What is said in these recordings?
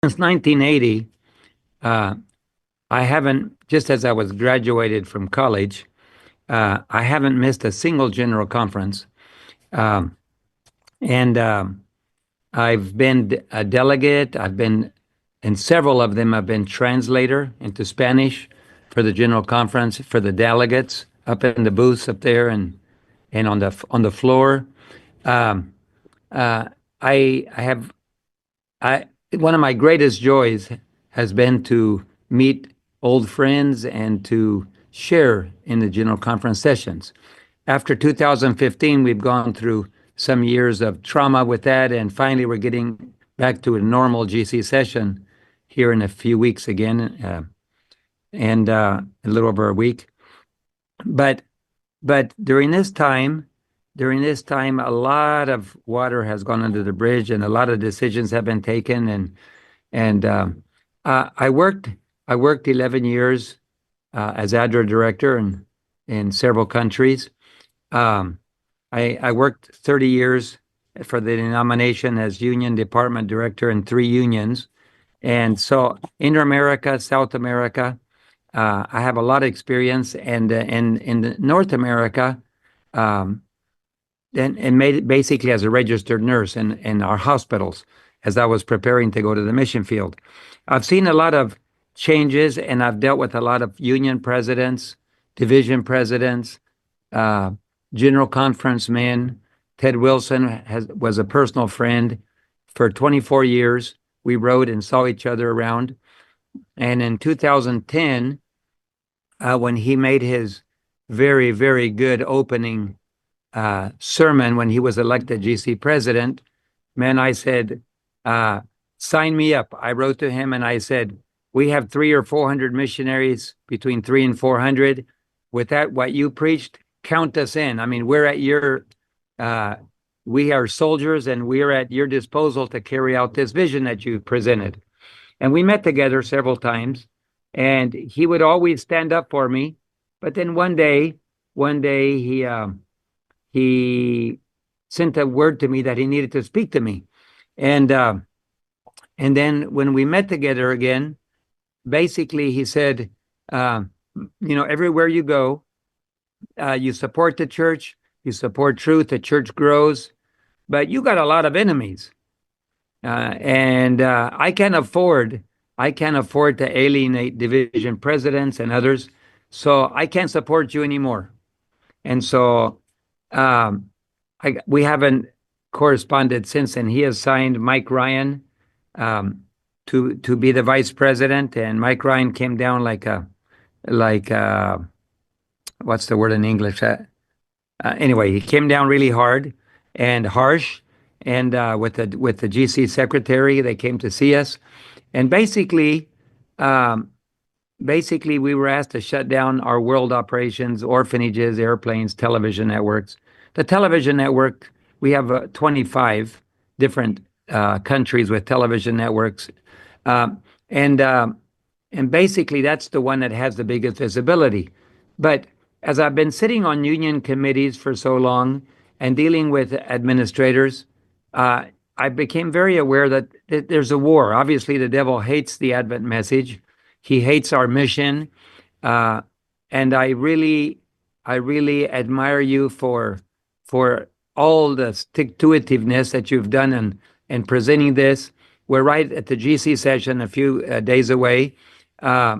Since 1980, uh, I haven't, just as I was graduated from college, I haven't missed a single general conference. Um, and I've been a delegate. I've been, in several of them, I've been translator into Spanish for the general conference, for the delegates up in the booths up there and on the floor. Um, uh, I have I one of my greatest joys has been to meet old friends and to share in the general conference sessions. After 2015, we've gone through some years of trauma with that, and finally we're getting back to a normal GC session here in a few weeks again, and a little over a week. But but during this time, a lot of water has gone under the bridge, and a lot of decisions have been taken, and I worked 11 years as ADRA director in several countries. Um, I worked 30 years for the denomination as union department director in three unions. And so Inter-America, South America, I have a lot of experience. And in North America, um, and made it basically as a registered nurse in our hospitals as I was preparing to go to the mission field. I've seen a lot of changes, and I've dealt with a lot of union presidents, division presidents, uh, general conference men. Ted Wilson was a personal friend for 24 years. We rode and saw each other around. And in 2010, when he made his very, very good opening sermon when he was elected GC president, man, I said, uh, sign me up. I wrote to him and I said, we have 300 or 400 missionaries, between 300 and 400. With that, what you preached, count us in. I mean, uh, we are soldiers and we're at your disposal to carry out this vision that you presented. And we met together several times, and he would always stand up for me. But then one day he sent a word to me that he needed to speak to me. And and then when we met together again, basically he said, uh, everywhere you go, you support the church, you support truth, the church grows, but you got a lot of enemies. And I can't afford to alienate division presidents and others, so I can't support you anymore. And so um, we haven't corresponded since, and he has signed Mike Ryan um, to be the vice president. And Mike Ryan came down like what's the word in English? Anyway, he came down really hard and harsh, and with the GC secretary, they came to see us, and um, basically we were asked to shut down our world operations, orphanages, airplanes, television networks. The television network, we have 25 different countries with television networks. Um, and and basically that's the one that has the biggest visibility. But as I've been sitting on union committees for so long and dealing with administrators, uh, I became very aware that there's a war. Obviously, the devil hates the Advent message. He hates our mission. Uh, and I really admire you for all the stick-to-itiveness that you've done in presenting this. We're right at the GC session a few days away. Uh,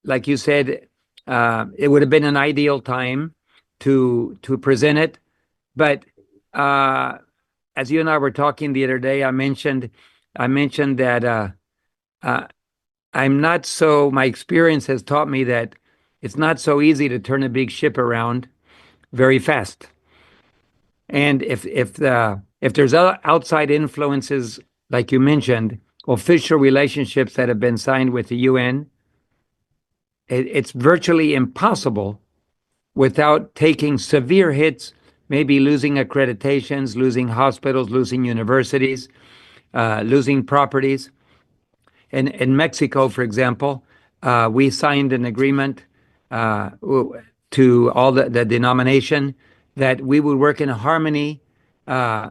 like you said, it would have been an ideal time to present it, but uh, as you and I were talking the other day, I mentioned that uh, I'm not so. My experience has taught me that it's not so easy to turn a big ship around very fast. And if there's outside influences, like you mentioned, official relationships that have been signed with the UN, it's virtually impossible without taking severe hits, maybe losing accreditations, losing hospitals, losing universities, losing properties. In Mexico, for example, we signed an agreement uh, to all the denomination that we would work in harmony, uh,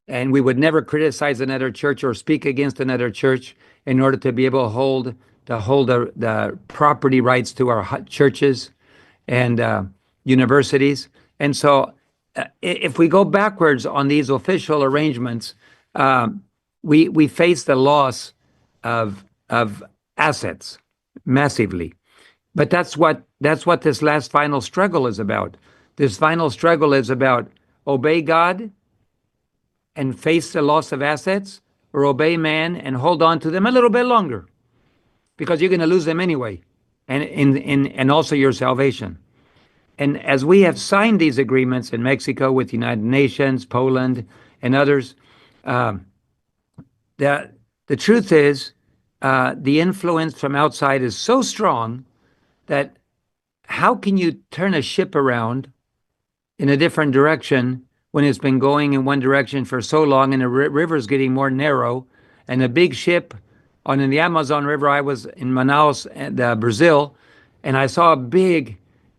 and we would never criticize another church or speak against another church. in order to be able to hold the property rights to our churches and universities. And so, if we go backwards on these official arrangements, we face the loss of assets massively. But that's what this last final struggle is about. This final struggle is about obey God and face the loss of assets, or obey man and hold on to them a little bit longer, because you're going to lose them anyway, and also your salvation. And as we have signed these agreements in Mexico with the United Nations, Poland, and others, the truth is, the influence from outside is so strong that how can you turn a ship around in a different direction when it's been going in one direction for so long, and the river is getting more narrow, and a big ship in the Amazon River. I was in Manaus, Brazil, and I saw a big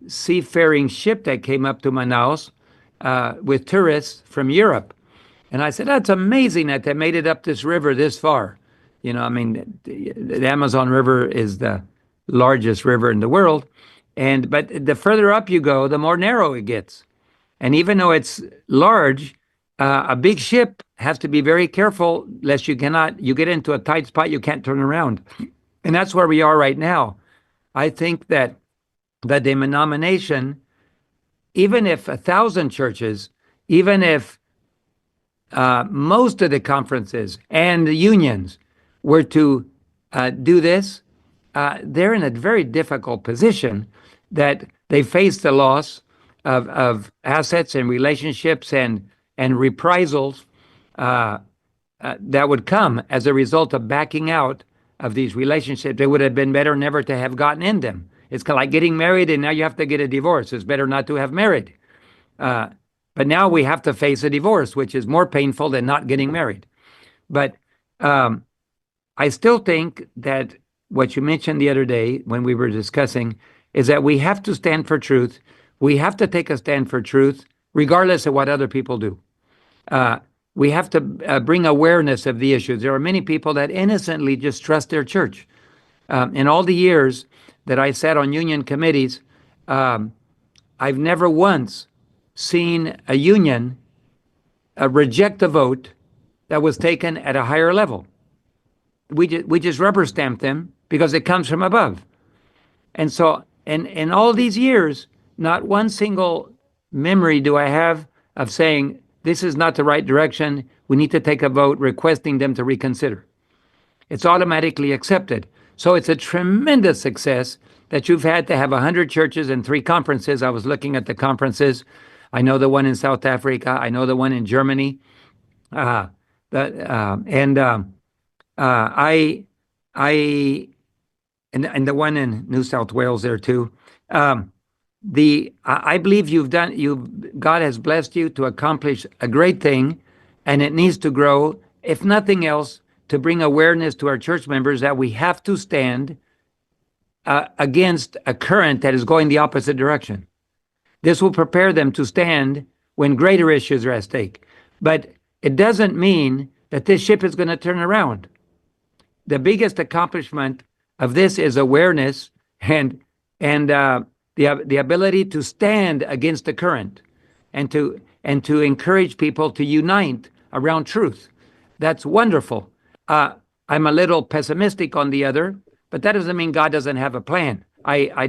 seafaring ship that came up to Manaus with tourists from Europe. And I said, that's amazing that they made it up this river this far. I mean, the Amazon River is the largest river in the world. But the further up you go, the more narrow it gets. And even though it's large, a big ship has to be very careful, lest you get into a tight spot, you can't turn around. And that's where we are right now. I think that the denomination, even if 1,000 churches, even if most of the conferences and the unions were to do this, they're in a very difficult position, that they face the loss of assets and relationships and reprisals that would come as a result of backing out of these relationships. It would have been better never to have gotten in them. It's kind of like getting married and now you have to get a divorce. It's better not to have married. But now we have to face a divorce, which is more painful than not getting married. But I still think that what you mentioned the other day when we were discussing is that we have to stand for truth. We have to take a stand for truth, regardless of what other people do. We have to bring awareness of the issues. There are many people that innocently just trust their church. In all the years that I sat on union committees, I've never once seen a union reject a vote that was taken at a higher level. We just rubber stamp them because it comes from above. And so, in all these years, not one single memory do I have of saying, this is not the right direction, we need to take a vote requesting them to reconsider. It's automatically accepted. So it's a tremendous success that you've had to have 100 churches and 3 conferences. I was looking at the conferences. I know the one in South Africa. I know the one in Germany. And the one in New South Wales there too. I believe God has blessed you to accomplish a great thing, and it needs to grow, if nothing else, to bring awareness to our church members that we have to stand against a current that is going the opposite direction. This will prepare them to stand when greater issues are at stake. But it doesn't mean that this ship is going to turn around. The biggest accomplishment of this is awareness and the ability to stand against the current, and to encourage people to unite around truth. That's wonderful. I'm a little pessimistic on the other, but that doesn't mean God doesn't have a plan. I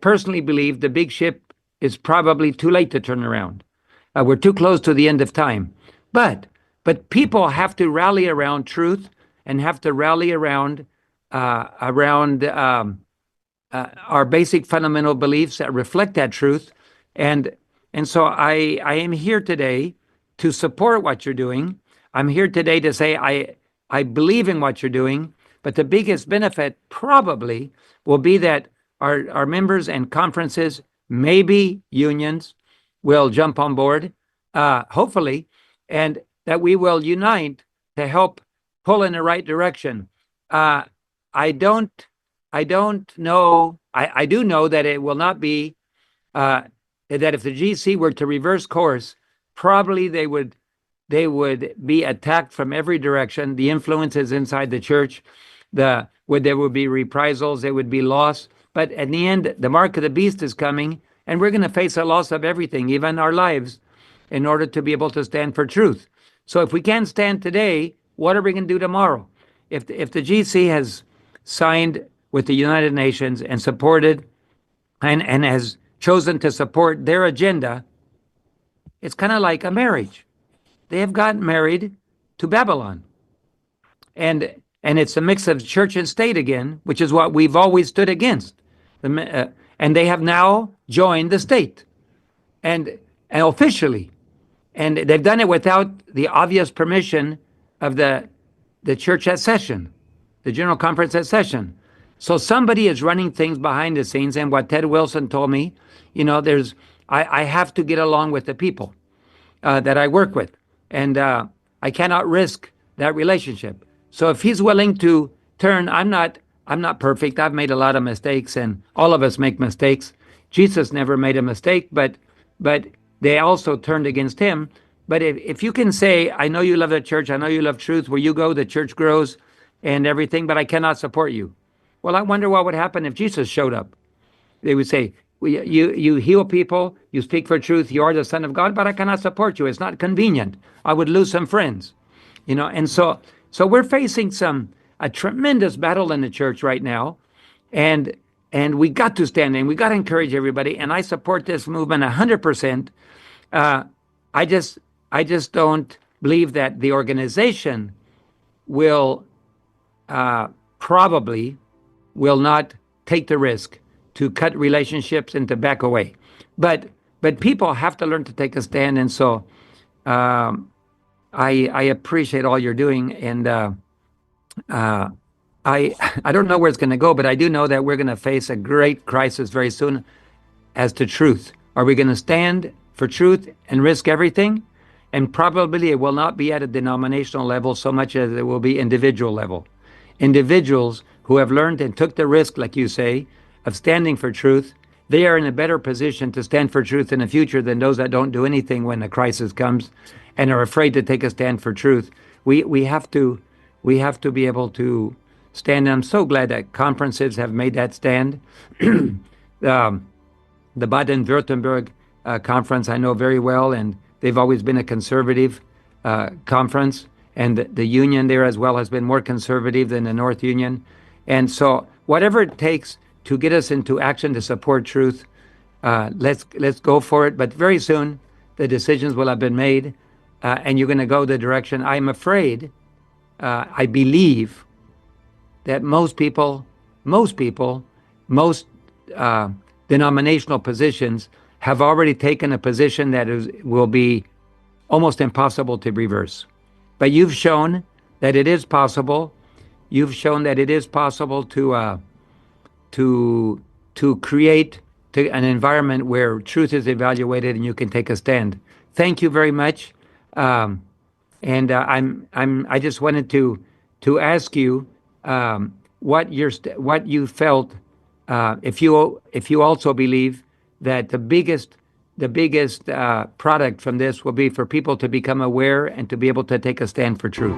personally believe the big ship is probably too late to turn around. We're too close to the end of time. But people have to rally around truth, and have to rally around our basic fundamental beliefs that reflect that truth. And so I am here today to support what you're doing. I'm here today to say I believe in what you're doing, but the biggest benefit probably will be that our members and conferences, maybe unions, will jump on board, hopefully, and that we will unite to help pull in the right direction. I don't know. I do know that it will not be, that if the GC were to reverse course, probably they would they would be attacked from every direction. The influences inside the church, there would be reprisals, there would be loss. But at the end, the mark of the beast is coming, and we're going to face a loss of everything, even our lives, in order to be able to stand for truth. So if we can't stand today, what are we going to do tomorrow? If the GC has signed with the United Nations and supported and has chosen to support their agenda, it's kind of like a marriage. They have gotten married to Babylon. And it's a mix of church and state again, which is what we've always stood against. And they have now joined the state, and officially. And they've done it without the obvious permission of the church at session, the General Conference at session. So somebody is running things behind the scenes. And what Ted Wilson told me, I have to get along with the people that I work with. And I cannot risk that relationship. So if he's willing to turn, I'm not perfect. I've made a lot of mistakes, and all of us make mistakes. Jesus never made a mistake, but they also turned against him. But if you can say, I know you love the church, I know you love truth, where you go, the church grows and everything, but I cannot support you. Well, I wonder what would happen if Jesus showed up. They would say, you heal people, you speak for truth, you are the Son of God, but I cannot support you. It's not convenient. I would lose some friends. And so we're facing a tremendous battle in the church right now. And we got to stand in. We got to encourage everybody. And I support this movement 100%. I just don't believe that the organization will probably will not take the risk to cut relationships and to back away. But people have to learn to take a stand. And so I appreciate all you're doing. And I don't know where it's going to go, but I do know that we're going to face a great crisis very soon as to truth. Are we going to stand for truth and risk everything? And probably it will not be at a denominational level so much as it will be individual level. Individuals who have learned and took the risk, like you say, of standing for truth, they are in a better position to stand for truth in the future than those that don't do anything when a crisis comes and are afraid to take a stand for truth. We have to be able to stand. I'm so glad that conferences have made that stand. The Baden-Württemberg conference I know very well, and they've always been a conservative conference, and the union there as well has been more conservative than the North Union. And so whatever it takes to get us into action to support truth, let's go for it. But very soon the decisions will have been made, and you're going to go the direction. I'm afraid, I believe that most denominational positions have already taken a position that will be almost impossible to reverse. But you've shown that it is possible. You've shown that it is possible to create an environment where truth is evaluated and you can take a stand. Thank you very much. I just wanted to ask you what you felt, if you also believe that the biggest product from this will be for people to become aware and to be able to take a stand for truth.